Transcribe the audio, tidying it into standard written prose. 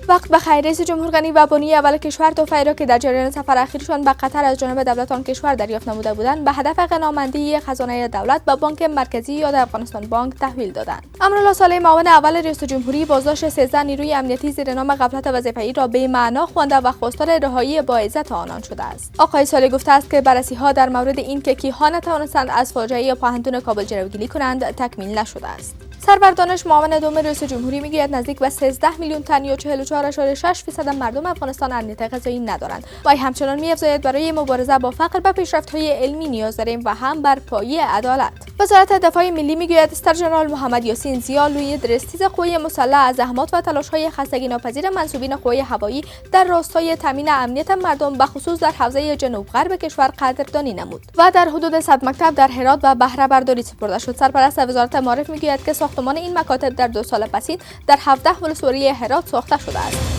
وقت بخیر. رئیس جمهور غنی و بانی اول کشور توفیق را که در جریان سفر اخیرشان به قطر از جانب دولت آن کشور دریافت نموده بودند به هدف غنامندی خزانه دولت به بانک مرکزی یاد افغانستان بانک تحویل دادند. امرالله صالح معاون اول رئیس جمهوری بازداشت 13 نیروی امنیتی زیر نام غفلت وظیفه‌ای را به معنا خوانده و خواستار رهایی با عزت آنان شده است. آقای صالح گفته است که بررسی‌ها در مورد این که کی‌ها نتوانستند از فاجعه پاهنتون کابل جلوگیری کنند تکمیل نشده است. سرور دانش معاون دوم رئیس جمهوری میگوید نزدیک به 13 میلیون تن یا 44.6% مردم افغانستان امنیت غذایی ندارند. وی همچنان می‌افزاید برای مبارزه با فقر به پیشرفت‌های علمی نیاز داریم و هم بر پایه عدالت. وزارت دفاع ملی میگوید استر ژنرال محمد یاسین زیا لوی درستیز قوای مسلح از زحمات و تلاش‌های خستگی ناپذیر منسوبین قوای هوایی در راستای تامین امنیت مردم به خصوص در حوزه جنوب غرب کشور قدردانی نمود و در حدود 100 مکتب در هرات و بهره برداری سپرده شد. سرپرست وزارت معارف میگوید که ساختمان این مکاتب در 2 سال پسین در 17 ولسوالی هرات ساخته شده است.